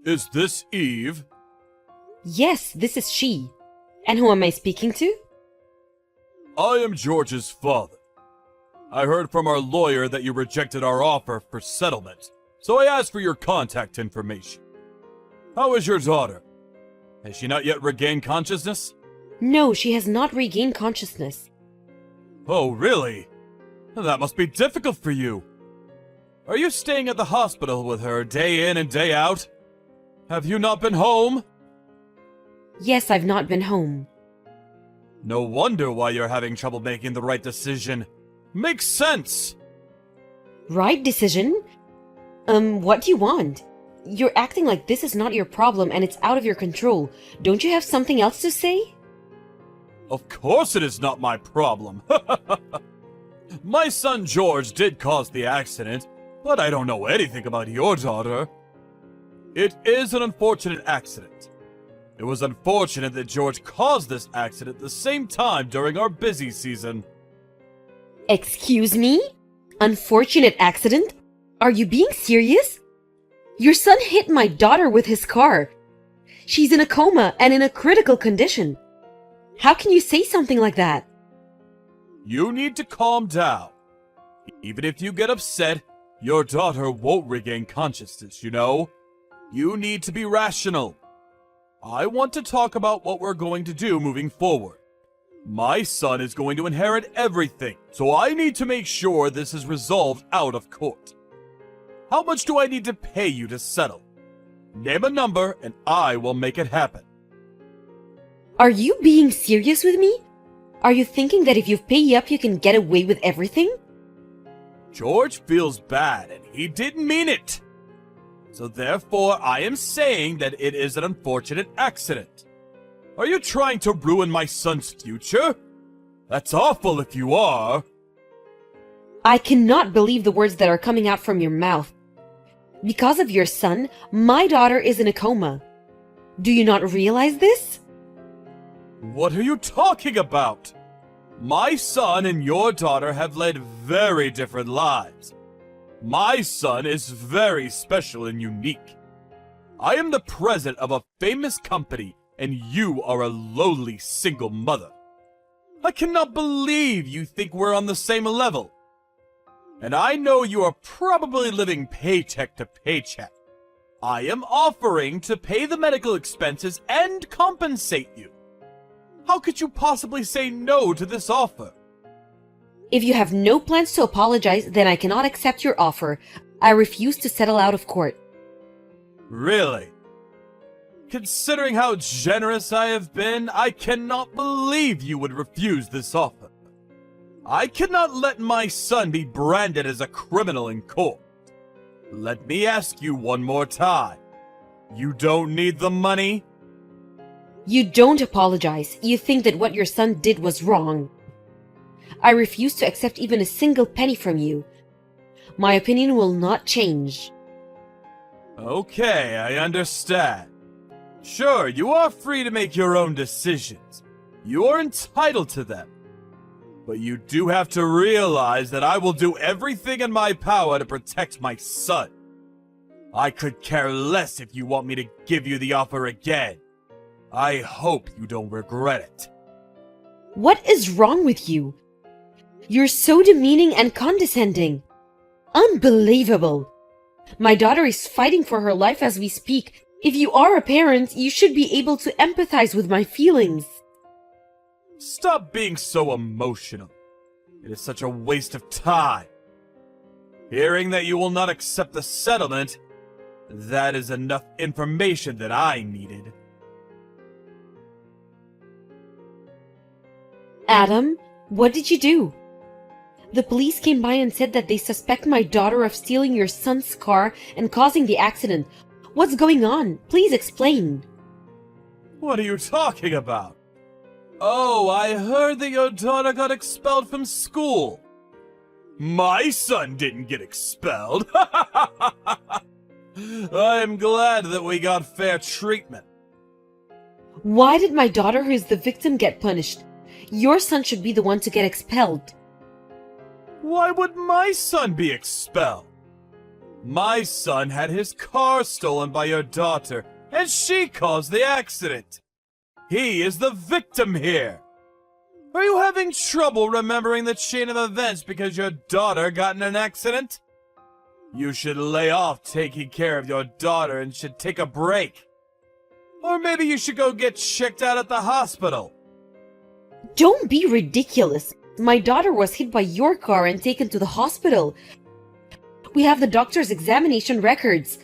Is this Eve? Yes, this is she. And who am I speaking to? I am George's father. I heard from our lawyer that you rejected our offer for settlement, so I asked for your contact information. How is your daughter? Has she not yet regained consciousness? No, she has not regained consciousness. Oh, really? That must be difficult for you. Are you staying at the hospital with her day in and day out? Have you not been home? Yes, I've not been home. No wonder why you're having trouble making the right decision. Makes sense. Right decision? What do you want? You're acting like this is not your problem and it's out of your control. Don't you have something else to say? Of course it is not my problem. My son George did cause the accident, but I don't know anything about your daughter. It is an unfortunate accident. It was unfortunate that George caused this accident at the same time during our busy season. Excuse me? Unfortunate accident? Are you being serious? Your son hit my daughter with his car. She's in a coma and in a critical condition. How can you say something like that? You need to calm down. Even if you get upset, your daughter won't regain consciousness, you know? You need to be rational. I want to talk about what we're going to do moving forward. My son is going to inherit everything, so I need to make sure this is resolved out of court. How much do I need to pay you to settle? Name a number and I will make it happen. Are you being serious with me? Are you thinking that if you pay up you can get away with everything? George feels bad and he didn't mean it. So therefore I am saying that it is an unfortunate accident. Are you trying to ruin my son's future? That's awful if you are. I cannot believe the words that are coming out from your mouth. Because of your son, my daughter is in a coma. Do you not realize this? What are you talking about? My son and your daughter have led very different lives. My son is very special and unique. I am the president of a famous company, and you are a lowly single mother. I cannot believe you think we're on the same level. And I know you are probably living paycheck to paycheck. I am offering to pay the medical expenses and compensate you. How could you possibly say no to this offer? If you have no plans to apologize, then I cannot accept your offer. I refuse to settle out of court. Really? Considering how generous I have been, I cannot believe you would refuse this offer. I cannot let my son be branded as a criminal in court. Let me ask you one more time. You don't need the money? You don't apologize. You think that what your son did was wrong. I refuse to accept even a single penny from you. My opinion will not change. Okay, I understand. Sure, you are free to make your own decisions. You are entitled to them. But you do have to realize that I will do everything in my power to protect my son. I could care less if you want me to give you the offer again. I hope you don't regret it. What is wrong with you? You're so demeaning and condescending. Unbelievable. My daughter is fighting for her life as we speak. If you are a parent, you should be able to empathize with my feelings. Stop being so emotional. It is such a waste of time. Hearing that you will not accept the settlement, that is enough information that I needed. Adam, what did you do? The police came by and said that they suspect my daughter of stealing your son's car and causing the accident. What's going on? Please explain. What are you talking about? Oh, I heard that your daughter got expelled from school. My son didn't get expelled. I'm glad that we got fair treatment. Why did my daughter, who is the victim, get punished? Your son should be the one to get expelled. Why would my son be expelled? My son had his car stolen by your daughter, and she caused the accident. He is the victim here. Are you having trouble remembering the chain of events because your daughter got in an accident? You should lay off taking care of your daughter and should take a break. Or maybe you should go get checked out at the hospital. Don't be ridiculous. My daughter was hit by your car and taken to the hospital. We have the doctor's examination records.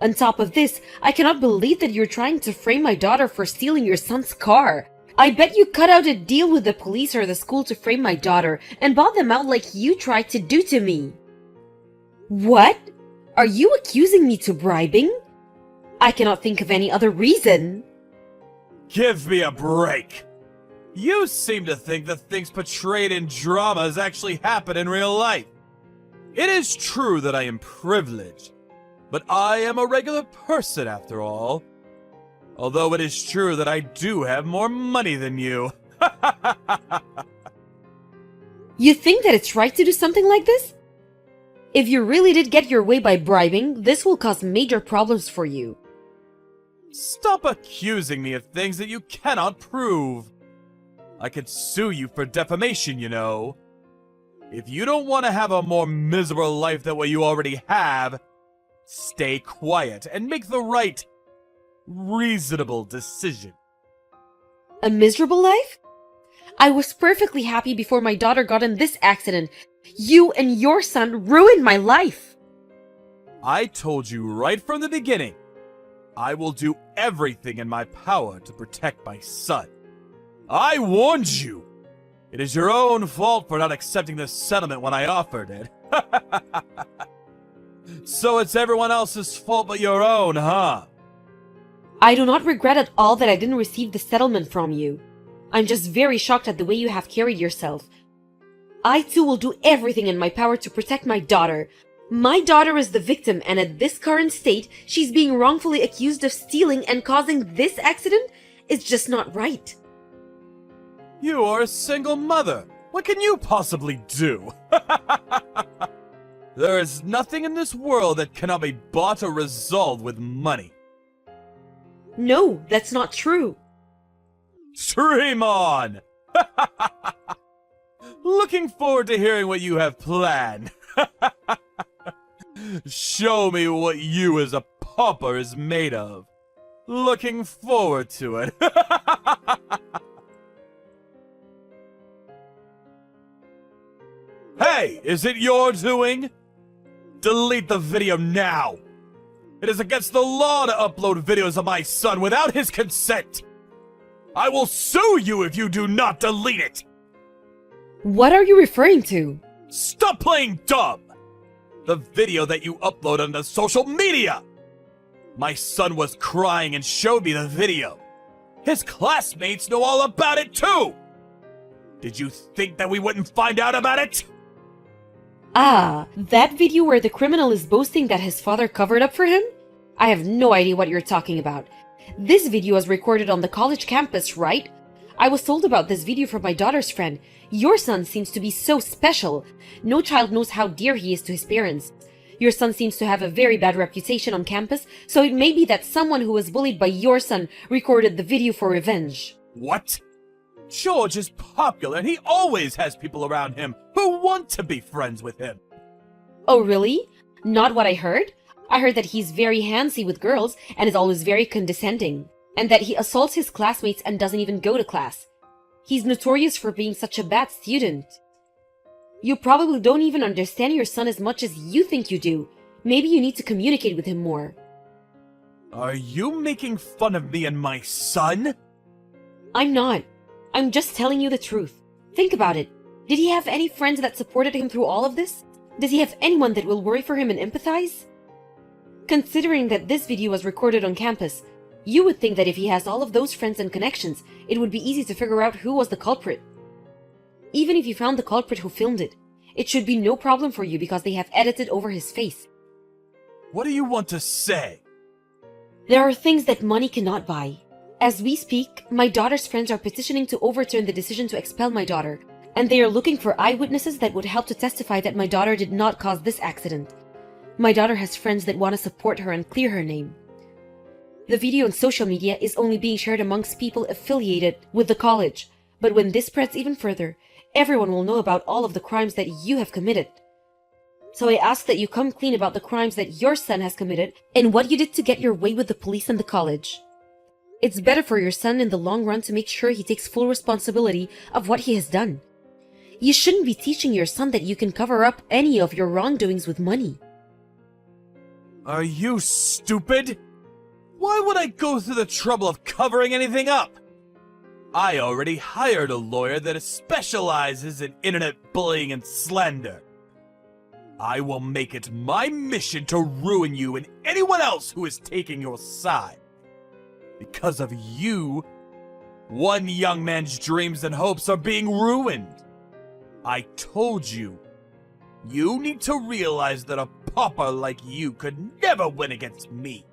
On top of this, I cannot believe that you're trying to frame my daughter for stealing your son's car. I bet you cut out a deal with the police or the school to frame my daughter and bought them out like you tried to do to me. What? Are you accusing me to bribing? I cannot think of any other reason. Give me a break. You seem to think the things portrayed in dramas actually happen in real life. It is true that I am privileged, but I am a regular person after all. Although it is true that I do have more money than you. You think that it's right to do something like this? If you really did get your way by bribing, this will cause major problems for you. Stop accusing me of things that you cannot prove. I could sue you for defamation, you know. If you don't want to have a more miserable life than what you already have, stay quiet and make the right, reasonable decision. A miserable life? I was perfectly happy before my daughter got in this accident. You and your son ruined my life. I told you right from the beginning, I will do everything in my power to protect my son. I warned you. It is your own fault for not accepting the settlement when I offered it. So it's everyone else's fault but your own, huh? I do not regret at all that I didn't receive the settlement from you. I'm just very shocked at the way you have carried yourself. I too will do everything in my power to protect my daughter. My daughter is the victim, and at this current state, she's being wrongfully accused of stealing and causing this accident? It's just not right. You are a single mother. What can you possibly do? There is nothing in this world that cannot be bought or resolved with money. No, that's not true. Dream on! Looking forward to hearing what you have planned. Show me what you as a pauper is made of. Looking forward to it. Hey, is it your doing? Delete the video now. It is against the law to upload videos of my son without his consent. I will sue you if you do not delete it. What are you referring to? Stop playing dumb. The video that you upload onto social media. My son was crying and showed me the video. His classmates know all about it too. Did you think that we wouldn't find out about it? Ah, that video where the criminal is boasting that his father covered up for him? I have no idea what you're talking about. This video was recorded on the college campus, right? I was told about this video from my daughter's friend. Your son seems to be so special. No child knows how dear he is to his parents. Your son seems to have a very bad reputation on campus, so it may be that someone who was bullied by your son recorded the video for revenge. What? George is popular and he always has people around him who want to be friends with him. Oh, really? Not what I heard? I heard that he's very handsy with girls and is always very condescending, and that he assaults his classmates and doesn't even go to class. He's notorious for being such a bad student. You probably don't even understand your son as much as you think you do. Maybe you need to communicate with him more. Are you making fun of me and my son? I'm not. I'm just telling you the truth. Think about it. Did he have any friends that supported him through all of this? Does he have anyone that will worry for him and empathize? Considering that this video was recorded on campus, you would think that if he has all of those friends and connections, it would be easy to figure out who was the culprit. Even if you found the culprit who filmed it, it should be no problem for you because they have edited over his face. What do you want to say? There are things that money cannot buy. As we speak, my daughter's friends are petitioning to overturn the decision to expel my daughter, and they are looking for eyewitnesses that would help to testify that my daughter did not cause this accident. My daughter has friends that want to support her and clear her name. The video on social media is only being shared amongst people affiliated with the college, but when this spreads even further, everyone will know about all of the crimes that you have committed. So I ask that you come clean about the crimes that your son has committed and what you did to get your way with the police and the college. It's better for your son in the long run to make sure he takes full responsibility of what he has done. You shouldn't be teaching your son that you can cover up any of your wrongdoings with money. Are you stupid? Why would I go through the trouble of covering anything up? I already hired a lawyer that specializes in internet bullying and slander. I will make it my mission to ruin you and anyone else who is taking your side. Because of you, one young man's dreams and hopes are being ruined. I told you, you need to realize that a pauper like you could never win against me.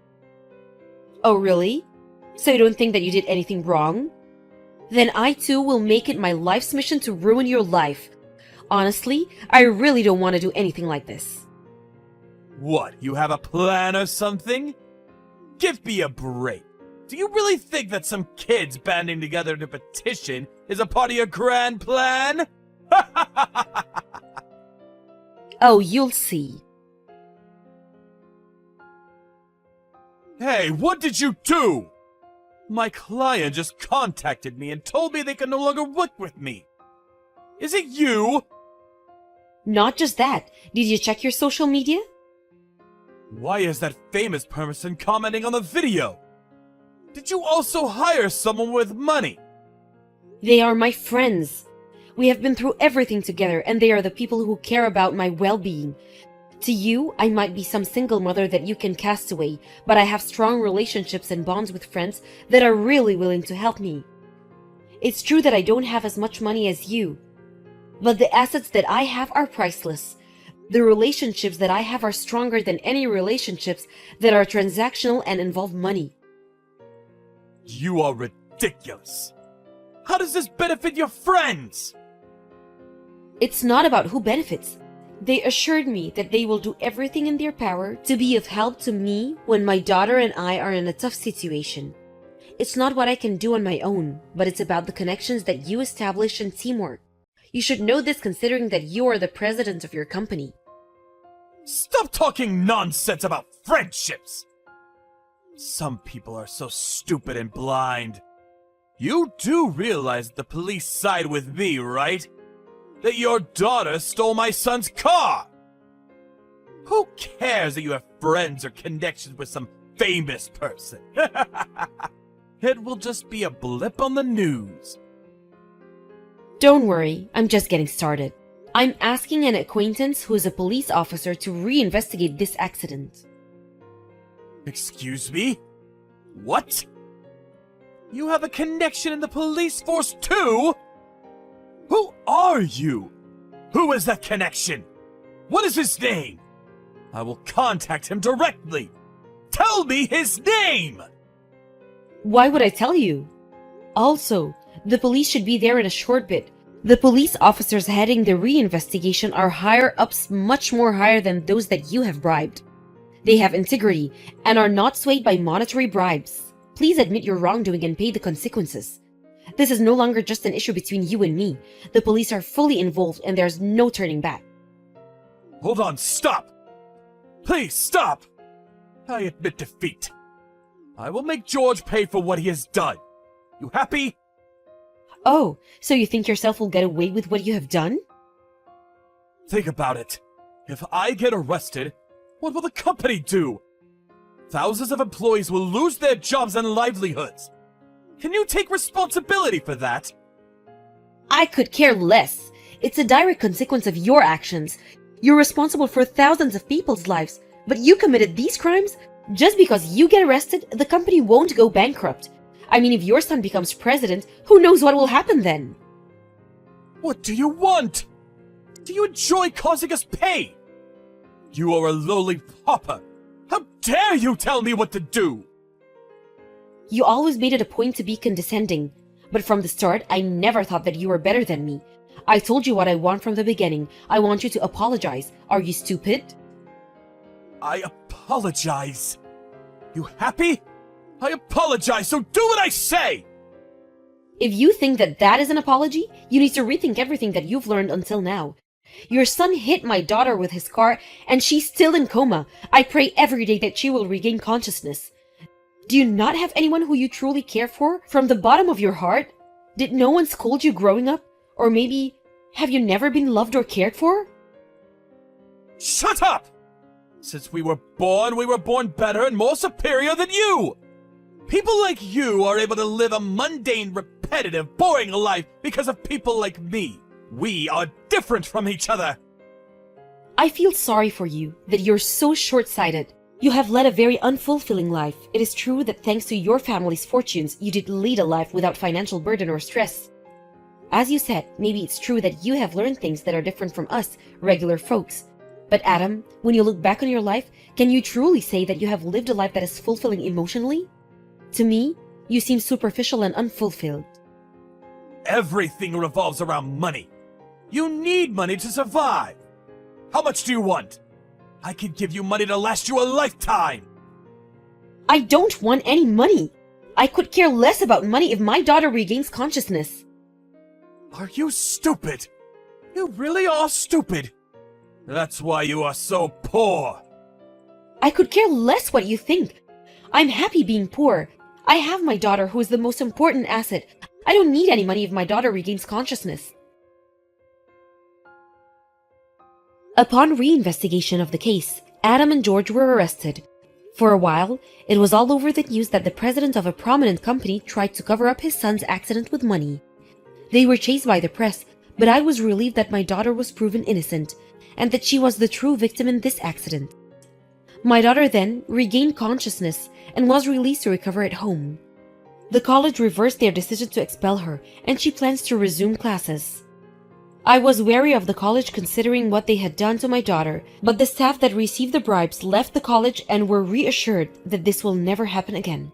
Oh, really? So you don't think that you did anything wrong? Then I too will make it my life's mission to ruin your life. Honestly, I really don't want to do anything like this. What, you have a plan or something? Give me a break. Do you really think that some kids banding together to petition is a part of your grand plan? Oh, you'll see. Hey, what did you do? My client just contacted me and told me they can no longer work with me. Is it you? Not just that. Did you check your social media? Why is that famous person commenting on the video? Did you also hire someone with money? They are my friends. We have been through everything together, and they are the people who care about my well-being. To you, I might be some single mother that you can cast away, but I have strong relationships and bonds with friends that are really willing to help me. It's true that I don't have as much money as you, but the assets that I have are priceless. The relationships that I have are stronger than any relationships that are transactional and involve money. You are ridiculous. How does this benefit your friends? It's not about who benefits. They assured me that they will do everything in their power to be of help to me when my daughter and I are in a tough situation. It's not what I can do on my own, but it's about the connections that you establish and teamwork. You should know this considering that you are the president of your company. Stop talking nonsense about friendships! Some people are so stupid and blind. You do realize the police side with me, right? That your daughter stole my son's car! Who cares that you have friends or connections with some famous person? It will just be a blip on the news. Don't worry, I'm just getting started. I'm asking an acquaintance who is a police officer to reinvestigate this accident. Excuse me? What? You have a connection in the police force too? Who are you? Who is that connection? What is his name? I will contact him directly. Tell me his name! Why would I tell you? Also, the police should be there in a short bit. The police officers heading the reinvestigation are higher ups, much more higher than those that you have bribed. They have integrity and are not swayed by monetary bribes. Please admit your wrongdoing and pay the consequences. This is no longer just an issue between you and me. The police are fully involved and there's no turning back. Hold on, stop! Please, stop! I admit defeat. I will make George pay for what he has done. You happy? Oh, so you think yourself will get away with what you have done? Think about it. If I get arrested, what will the company do? Thousands of employees will lose their jobs and livelihoods. Can you take responsibility for that? I could care less. It's a direct consequence of your actions. You're responsible for thousands of people's lives, but you committed these crimes? Just because you get arrested, the company won't go bankrupt. I mean, if your son becomes president, who knows what will happen then? What do you want? Do you enjoy causing us pain? You are a lowly pauper. How dare you tell me what to do? You always made it a point to be condescending, but from the start, I never thought that you were better than me. I told you what I want from the beginning. I want you to apologize. Are you stupid? I apologize. You happy? I apologize, so do what I say! If you think that that is an apology, you need to rethink everything that you've learned until now. Your son hit my daughter with his car, and she's still in coma. I pray every day that she will regain consciousness. Do you not have anyone who you truly care for from the bottom of your heart? Did no one scold you growing up? Or maybe, have you never been loved or cared for? Shut up! Since we were born better and more superior than you! People like you are able to live a mundane, repetitive, boring life because of people like me. We are different from each other. I feel sorry for you that you're so short-sighted. You have led a very unfulfilling life. It is true that thanks to your family's fortunes, you did lead a life without financial burden or stress. As you said, maybe it's true that you have learned things that are different from us, regular folks. But Adam, when you look back on your life, can you truly say that you have lived a life that is fulfilling emotionally? To me, you seem superficial and unfulfilled. Everything revolves around money. You need money to survive. How much do you want? I can give you money to last you a lifetime. I don't want any money. I could care less about money if my daughter regains consciousness. Are you stupid? You really are stupid. That's why you are so poor. I could care less what you think. I'm happy being poor. I have my daughter, who is the most important asset. I don't need any money if my daughter regains consciousness. Upon reinvestigation of the case, Adam and George were arrested. For a while, it was all over the news that the president of a prominent company tried to cover up his son's accident with money. They were chased by the press, but I was relieved that my daughter was proven innocent, and that she was the true victim in this accident. My daughter then regained consciousness and was released to recover at home. The college reversed their decision to expel her, and she plans to resume classes. I was wary of the college considering what they had done to my daughter, but the staff that received the bribes left the college and were reassured that this will never happen again.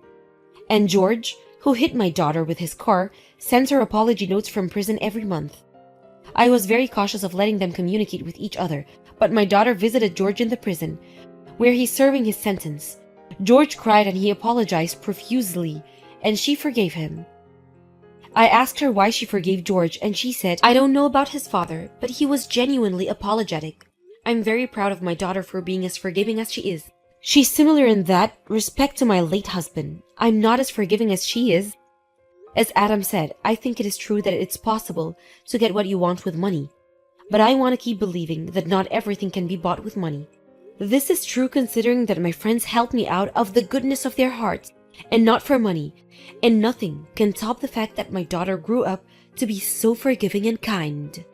And George, who hit my daughter with his car, sends her apology notes from prison every month. I was very cautious of letting them communicate with each other, but my daughter visited George in the prison, where he's serving his sentence. George cried and he apologized profusely, and she forgave him. I asked her why she forgave George, and she said, "I don't know about his father, but he was genuinely apologetic. I'm very proud of my daughter for being as forgiving as she is. She's similar in that respect to my late husband. I'm not as forgiving as she is." As Adam said, I think it is true that it's possible to get what you want with money. But I want to keep believing that not everything can be bought with money. This is true considering that my friends helped me out of the goodness of their hearts, and not for money, and nothing can top the fact that my daughter grew up to be so forgiving and kind.